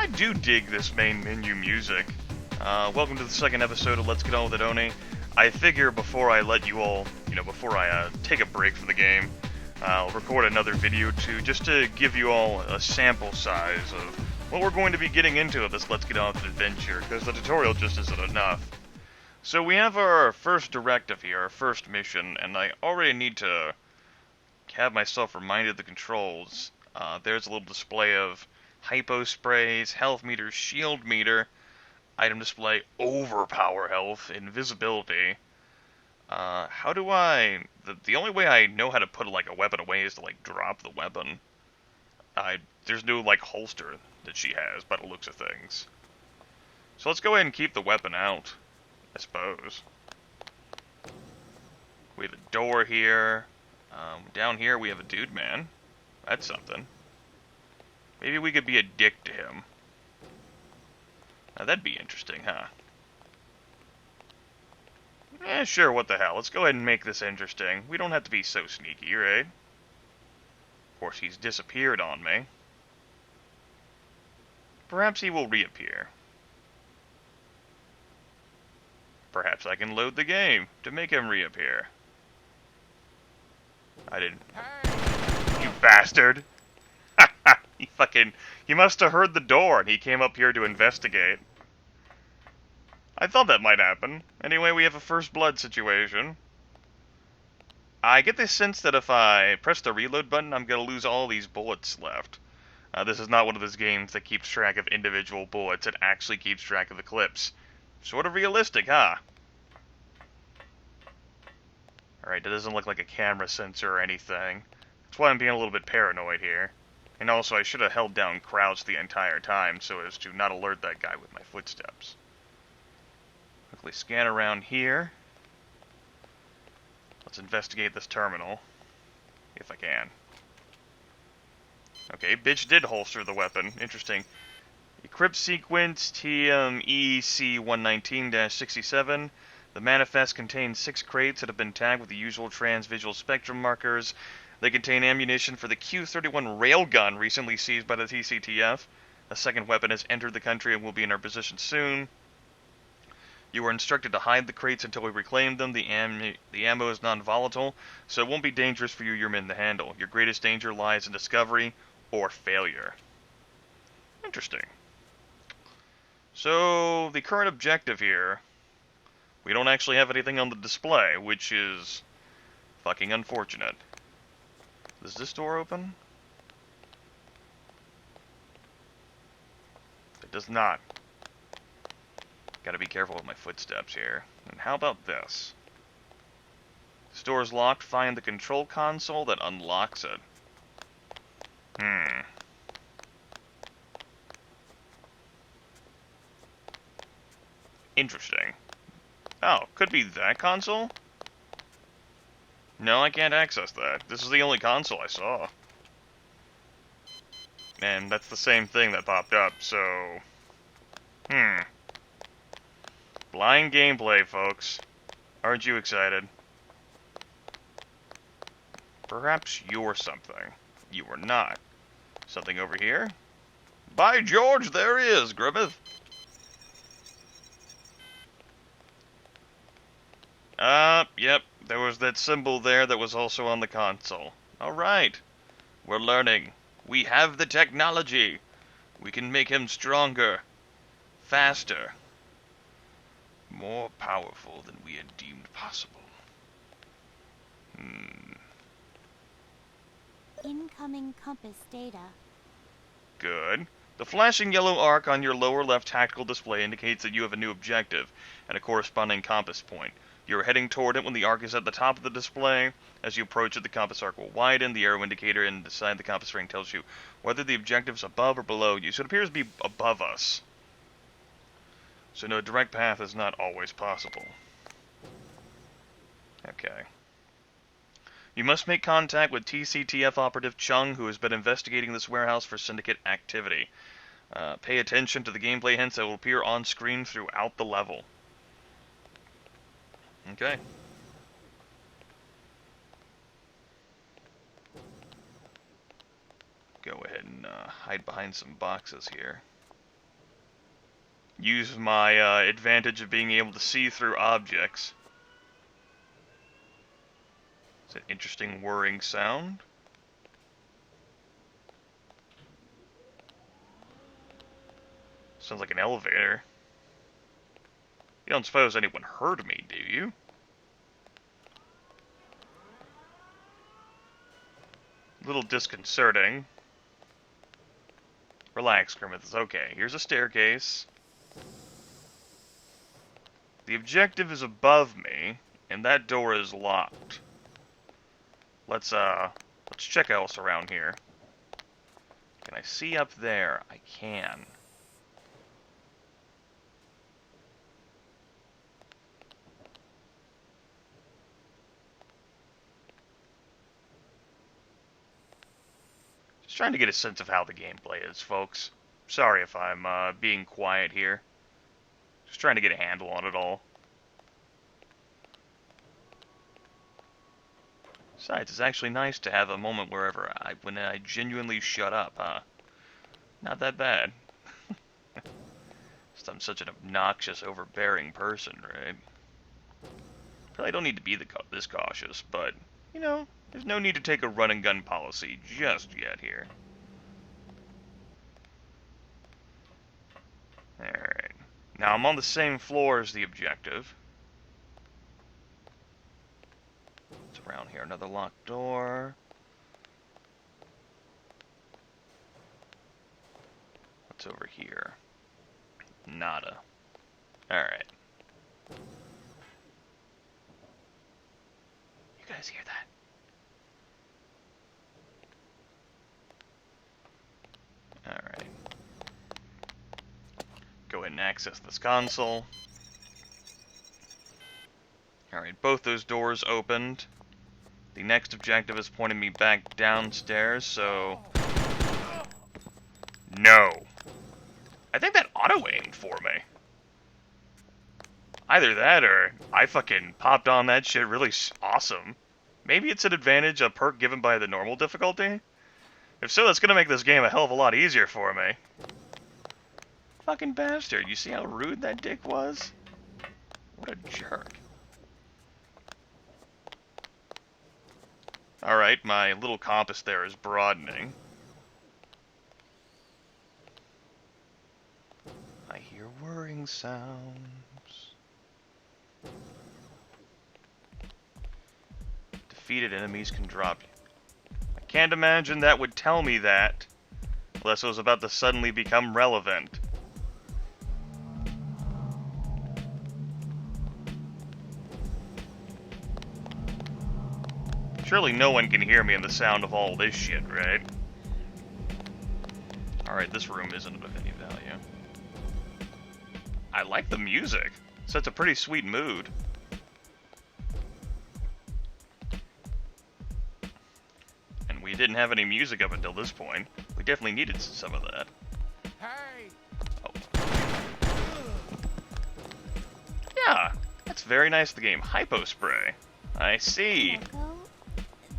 I do dig this main menu music. Welcome to the second episode of Let's Get On With It Oni. I figure before I let you all, before I take a break from the game, I'll record another video too, just to give you all a sample size of what we're going to be getting into with this Let's Get On With It adventure, because the tutorial just isn't enough. So we have our first directive here, our first mission, and I already need to have myself reminded of the controls. There's a little display of hypo sprays, health meter, shield meter, item display, overpower health, invisibility. How do I... The only way I know how to put like a weapon away is to like drop the weapon. There's no like holster that she has by the looks of things. So let's go ahead and keep the weapon out, I suppose. We have a door here. Down here we have a dude man. That's something. Maybe we could be a dick to him. Now that'd be interesting, huh? Eh, sure, what the hell. Let's go ahead and make this interesting. We don't have to be so sneaky, right? Of course, he's disappeared on me. Perhaps he will reappear. Perhaps I can load the game to make him reappear. I didn't... You bastard! He must have heard the door and he came up here to investigate. I thought that might happen. Anyway, we have a first blood situation. I get the sense that if I press the reload button, I'm going to lose all these bullets left. This is not one of those games that keeps track of individual bullets. It actually keeps track of the clips. Sort of realistic, huh? Alright, that doesn't look like a camera sensor or anything. That's why I'm being a little bit paranoid here. And also, I should have held down crouch the entire time so as to not alert that guy with my footsteps. Quickly scan around here. Let's investigate this terminal. If I can. Okay, bitch did holster the weapon. Interesting. Equip sequence TMEC119-67. The manifest contains 6 crates that have been tagged with the usual trans-visual spectrum markers. They contain ammunition for the Q-31 railgun recently seized by the TCTF. A second weapon has entered the country and will be in our position soon. You are instructed to hide the crates until we reclaim them. The ammo is non-volatile, so it won't be dangerous for you or your men to handle. Your greatest danger lies in discovery or failure. Interesting. So, the current objective here... We don't actually have anything on the display, which is fucking unfortunate. Does this door open? It does not. Gotta be careful with my footsteps here. And how about this? This door is locked. Find the control console that unlocks it. Interesting. Oh, could be that console? No, I can't access that. This is the only console I saw. And that's the same thing that popped up, so... Blind gameplay, folks. Aren't you excited? Perhaps you're something. You are not. Something over here? By George, there is, Grimith! Yep, there was that symbol there that was also on the console. Alright, we're learning. We have the technology. We can make him stronger, faster, more powerful than we had deemed possible. Incoming compass data. Good. The flashing yellow arc on your lower left tactical display indicates that you have a new objective and a corresponding compass point. You're heading toward it when the arc is at the top of the display. As you approach it, the compass arc will widen. The arrow indicator inside the compass ring tells you whether the objective is above or below you. So it appears to be above us. So no, a direct path is not always possible. Okay. You must make contact with TCTF operative Chung, who has been investigating this warehouse for Syndicate activity. Pay attention to the gameplay hints that will appear on screen throughout the level. Okay. Go ahead and hide behind some boxes here. use my advantage of being able to see through objects. It's an interesting whirring sound. Sounds like an elevator. You don't suppose anyone heard me, do you? A little disconcerting. Relax, Grimith. It's okay. Here's a staircase. The objective is above me, and that door is locked. Let's check else around here. Can I see up there? I can. Just trying to get a sense of how the gameplay is, folks. Sorry if I'm being quiet here. Just trying to get a handle on it all. Besides, it's actually nice to have a moment when I genuinely shut up, huh? Not that bad. Just I'm such an obnoxious, overbearing person, right? Probably don't need to be this cautious, but, you know, there's no need to take a run-and-gun policy just yet here. Alright. Now, I'm on the same floor as the objective. What's around here? Another locked door. What's over here? Nada. Alright. You guys hear that? Alright. Go ahead and access this console. Alright, both those doors opened. The next objective is pointing me back downstairs, so... No! I think that auto-aimed for me. Either that, or I fucking popped on that shit really awesome. Maybe it's an advantage, a perk given by the normal difficulty? If so, that's gonna make this game a hell of a lot easier for me. Fucking bastard, you see how rude that dick was? What a jerk. Alright, my little compass there is broadening. I hear whirring sounds. Defeated enemies can drop you. I can't imagine that would tell me that, unless it was about to suddenly become relevant. Surely no one can hear me in the sound of all this shit, right? Alright, this room isn't of any value. I like the music. It sets a pretty sweet mood. And we didn't have any music up until this point. We definitely needed some of that. Hey! Oh. Yeah, that's very nice of the game. Hypo spray. I see. Konoko,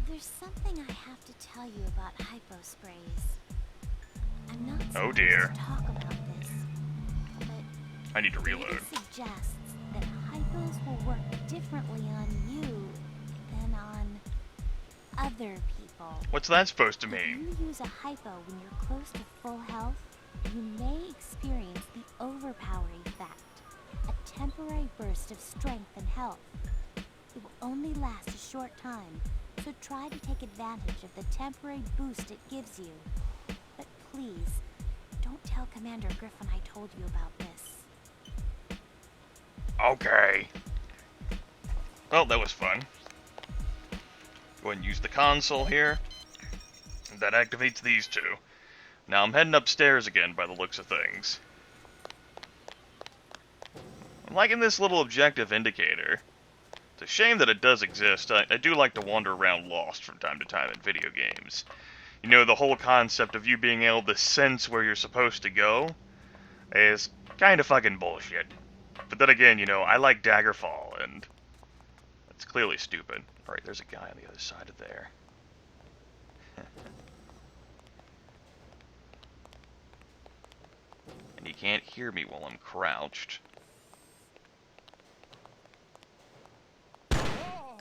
there's something I have to tell you about hypo sprays. I'm not Oh supposed dear. to talk about this, but I need to data reload. suggests that hypos will work differently on you than on other people. What's that supposed to If mean? you use a hypo when you're close to full health, you may experience the overpower effect, a temporary burst of strength and health. It will only last a short time, so try to take advantage of the temporary boost it gives you. But please, don't tell Commander Griffin I told you about this. Okay. Well, that was fun. Go ahead and use the console here. That activates these two. Now I'm heading upstairs again by the looks of things. I'm liking this little objective indicator. It's a shame that it does exist. I do like to wander around lost from time to time in video games. You know, the whole concept of you being able to sense where you're supposed to go is kind of fucking bullshit. But then again, you know, I like Daggerfall, and it's clearly stupid. Alright, there's a guy on the other side of there. And he can't hear me while I'm crouched. Oh,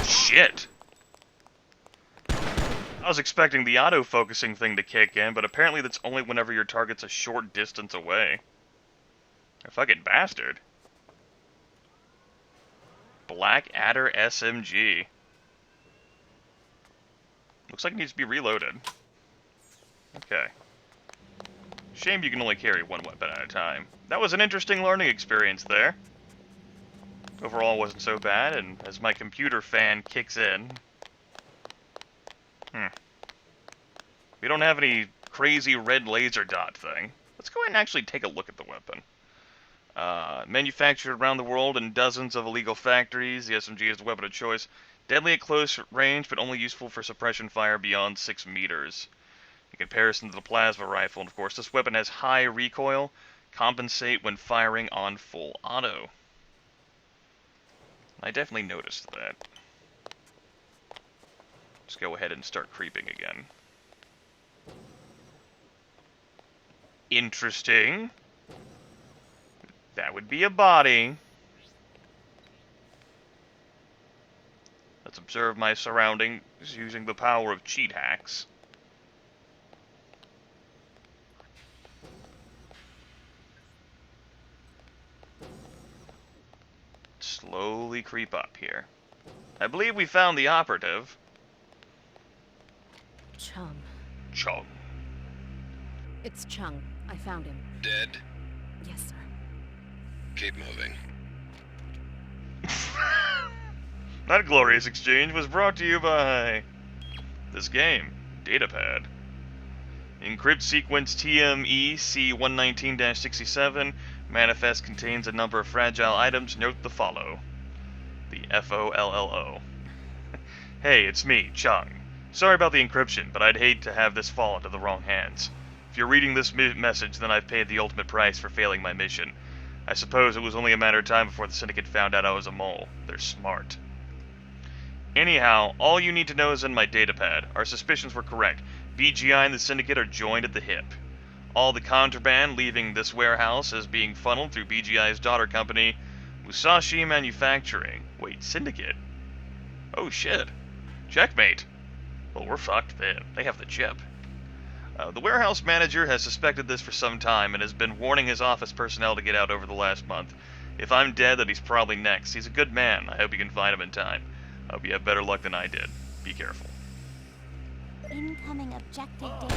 shit! I was expecting the auto-focusing thing to kick in, but apparently that's only whenever your target's a short distance away. A fucking bastard. Black Adder SMG. Looks like it needs to be reloaded. Okay. Shame you can only carry one weapon at a time. That was an interesting learning experience there. Overall wasn't so bad, and as my computer fan kicks in... We don't have any crazy red laser dot thing. Let's go ahead and actually take a look at the weapon. Manufactured around the world in dozens of illegal factories, the SMG is the weapon of choice. Deadly at close range, but only useful for suppression fire beyond 6 meters. In comparison to the plasma rifle, and of course, this weapon has high recoil, compensate when firing on full auto. I definitely noticed that. Let's go ahead and start creeping again. Interesting. That would be a body. Let's observe my surroundings using the power of cheat hacks. Slowly creep up here. I believe we found the operative. Chung. Chung. It's Chung. I found him. Dead? Yes, sir. Keep moving. That glorious exchange was brought to you by this game, Datapad. Encrypt sequence TME C119-67. Manifest contains a number of fragile items. Note the follow. The FOLLO. Hey, it's me, Chung. Sorry about the encryption, but I'd hate to have this fall into the wrong hands. If you're reading this message, then I've paid the ultimate price for failing my mission. I suppose it was only a matter of time before the Syndicate found out I was a mole. They're smart. Anyhow, all you need to know is in my datapad. Our suspicions were correct. BGI and the Syndicate are joined at the hip. All the contraband leaving this warehouse is being funneled through BGI's daughter company, Musashi Manufacturing. Wait, Syndicate? Oh shit. Checkmate. Well, we're fucked then. They have the chip. The warehouse manager has suspected this for some time and has been warning his office personnel to get out over the last month. If I'm dead, then he's probably next. He's a good man. I hope you can find him in time. I hope you have better luck than I did. Be careful. Incoming objective data.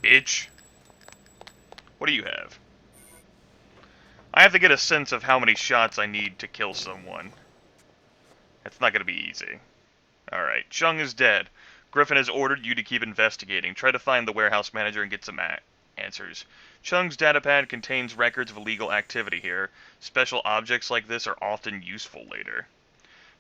Bitch. What do you have? I have to get a sense of how many shots I need to kill someone. It's not going to be easy. Alright, Chung is dead. Griffin has ordered you to keep investigating. Try to find the warehouse manager and get some answers. Chung's datapad contains records of illegal activity here. Special objects like this are often useful later.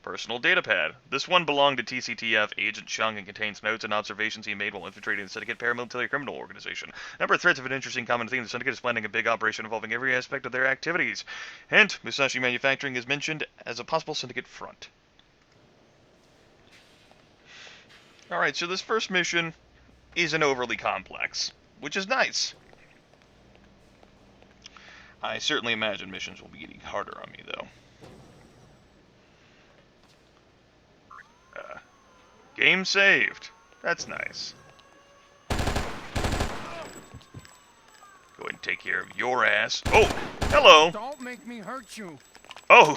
Personal datapad. This one belonged to TCTF Agent Chung and contains notes and observations he made while infiltrating the Syndicate paramilitary criminal organization. Number of threats of an interesting common theme. The Syndicate is planning a big operation involving every aspect of their activities. Hint, Musashi Manufacturing is mentioned as a possible Syndicate front. Alright, so this first mission isn't overly complex, which is nice. I certainly imagine missions will be getting harder on me, though. Game saved. That's nice. Go ahead and take care of your ass. Oh, hello. Don't make me hurt you. Oh.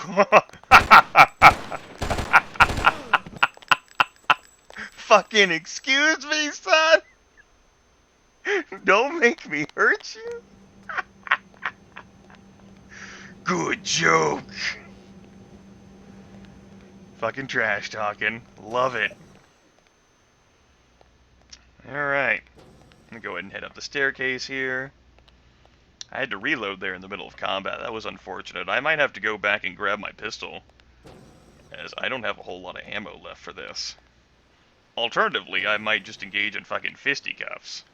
Fucking excuse me, son. Don't make me hurt you. Good joke. Fucking trash talking. Love it. Alright. I'm gonna go ahead and head up the staircase here. I had to reload there in the middle of combat. That was unfortunate. I might have to go back and grab my pistol, as I don't have a whole lot of ammo left for this. Alternatively, I might just engage in fucking fisticuffs.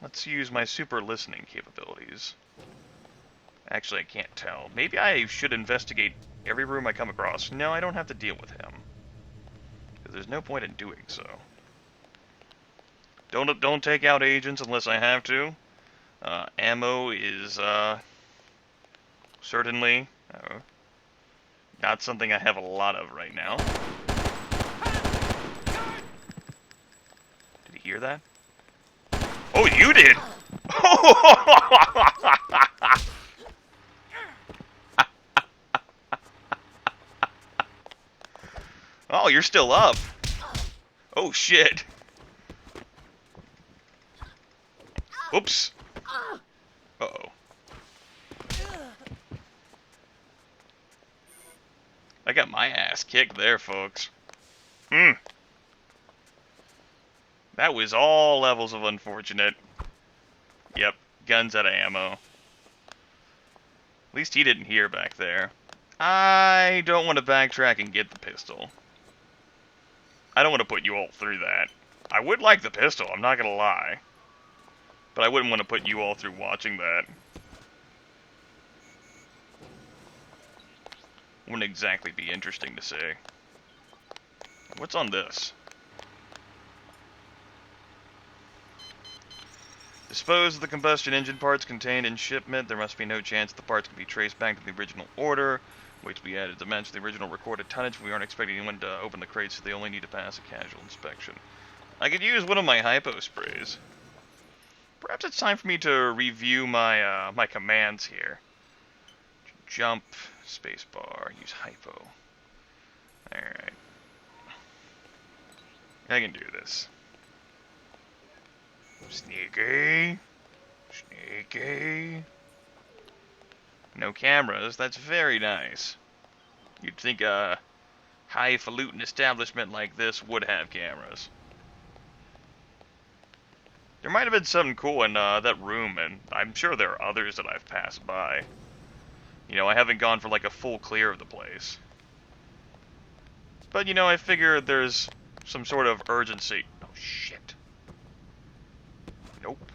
Let's use my super listening capabilities. Actually, I can't tell. Maybe I should investigate every room I come across. No, I don't have to deal with him. Because there's no point in doing so. Don't take out agents unless I have to. Ammo is, certainly not something I have a lot of right now. Did he hear that? Oh, you did! Oh, you're still up. Oh, shit. Oops. Uh-oh. I got my ass kicked there, folks. That was all levels of unfortunate. Yep, guns out of ammo. At least he didn't hear back there. I don't want to backtrack and get the pistol. I don't want to put you all through that. I would like the pistol, I'm not gonna lie. But I wouldn't want to put you all through watching that. Wouldn't exactly be interesting to see. What's on this? Dispose of the combustion engine parts contained in shipment. There must be no chance the parts can be traced back to the original order. Weights be added to match the original recorded tonnage. We aren't expecting anyone to open the crates, so they only need to pass a casual inspection. I could use one of my hypo sprays. Perhaps it's time for me to review my my commands here. Jump, spacebar, use hypo. Alright. I can do this. Sneaky. Sneaky. No cameras, that's very nice. You'd think a highfalutin establishment like this would have cameras. There might have been something cool in that room, and I'm sure there are others that I've passed by. You know, I haven't gone for like a full clear of the place. But, you know, I figure there's some sort of urgency. Oh, shit. Nope.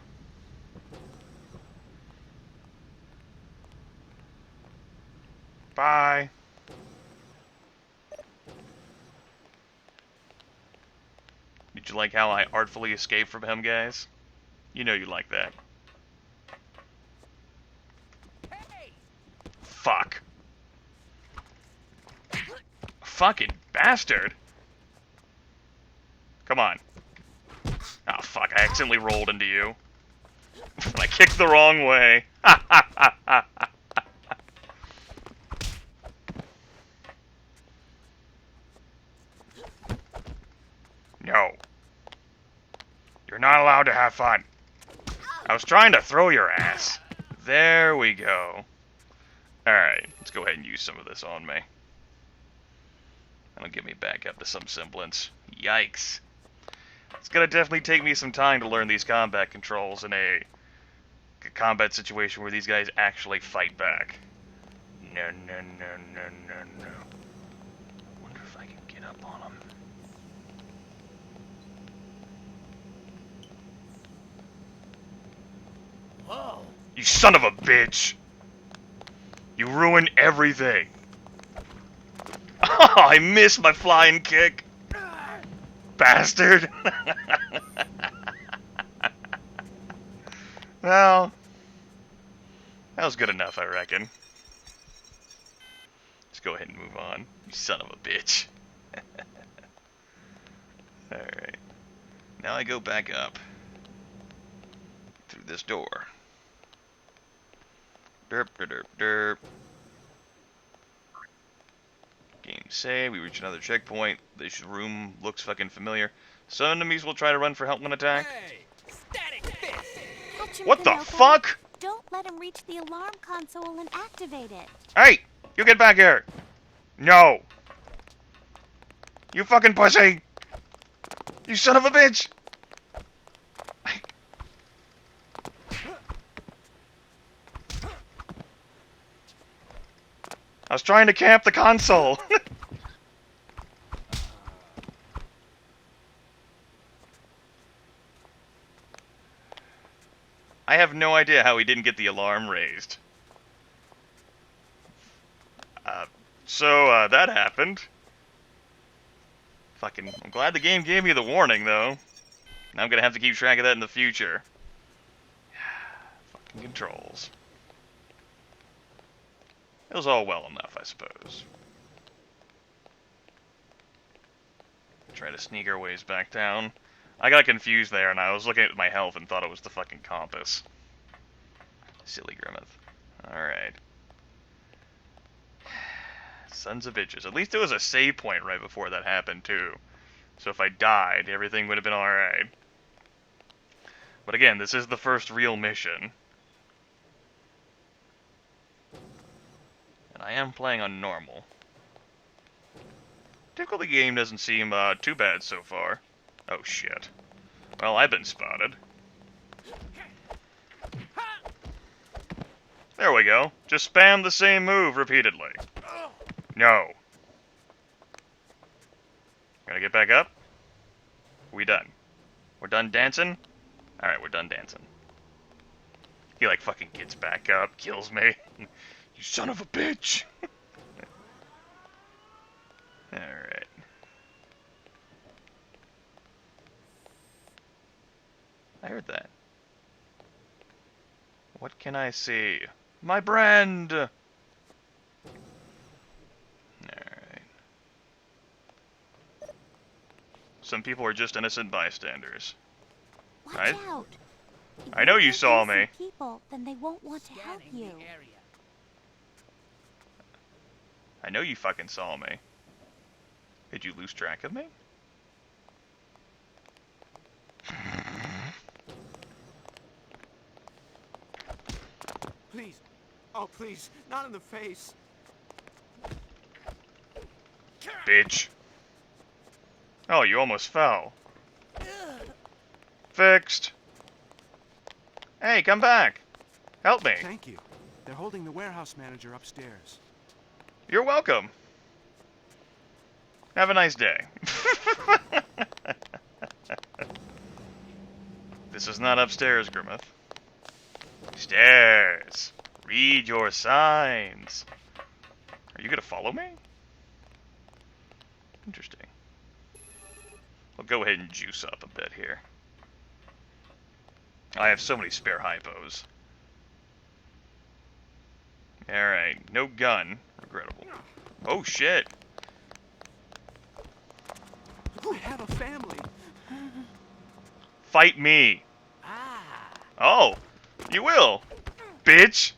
Bye. Did you like how I artfully escaped from him, guys? You know you like that. Hey! Fuck. Fucking bastard. Come on. Oh, fuck, I accidentally rolled into you. I kicked the wrong way. No. You're not allowed to have fun. I was trying to throw your ass. There we go. Alright, let's go ahead and use some of this on me. That'll get me back up to some semblance. Yikes. It's gonna definitely take me some time to learn these combat controls in a combat situation where these guys actually fight back. No, no, no, no, no, no. Wonder if I can get up on them. Whoa. You son of a bitch! You ruined everything! Oh, I missed my flying kick! Bastard! Well, that was good enough, I reckon. Let's go ahead and move on. You son of a bitch. Alright. Now I go back up. Through this door. Derp, derp, derp, derp. Game save. We reach another checkpoint. This room looks fucking familiar. Some enemies will try to run for help when attacked. Hey! Static fist! What the Konoko. fuck? Don't let him reach the alarm console and activate it. Hey! You get back here! No! You fucking pussy! You son of a bitch! I was trying to camp the console! I have no idea how he didn't get the alarm raised. So that happened. Fucking, I'm glad the game gave me the warning, though. Now I'm gonna have to keep track of that in the future. Fucking controls. It was all well enough, I suppose. Try to sneak our ways back down. I got confused there, and I was looking at my health and thought it was the fucking compass. Silly Grimith. Alright. Sons of bitches. At least there was a save point right before that happened, too. So if I died, everything would have been alright. But again, this is the first real mission. And I am playing on normal. Difficulty game doesn't seem too bad so far. Oh shit. Well, I've been spotted. There we go. Just spam the same move repeatedly. No. Gotta get back up? We done? We're done dancing? Alright, we're done dancing. He like fucking gets back up, kills me. You son of a bitch! Alright. I heard that. What can I see? My brand! Alright. Some people are just innocent bystanders. Watch out. If I know you hurt saw me. innocent people, then they won't want to help Scanning you. the area. I know you fucking saw me. Did you lose track of me? Please. Oh, please. Not in the face. Bitch. Oh, you almost fell. Fixed. Hey, come back. Help me. Thank you. They're holding the warehouse manager upstairs. You're welcome. Have a nice day. This is not upstairs, Grimith. Stairs. Read your signs. Are you gonna follow me? Interesting. I'll go ahead and juice up a bit here. I have so many spare hypos. Alright, no gun. Regrettable. Oh shit. I have a family. Fight me. Oh, you will. Bitch.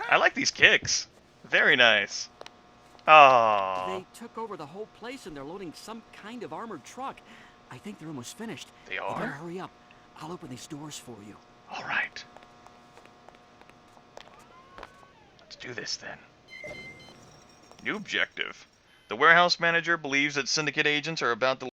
I like these kicks. Very nice. Oh. They took over the whole place and they're loading some kind of armored truck. I think they're almost finished. They You are? better hurry up. I'll open these doors for you. All right. Let's do this then. New objective. The warehouse manager believes that Syndicate agents are about to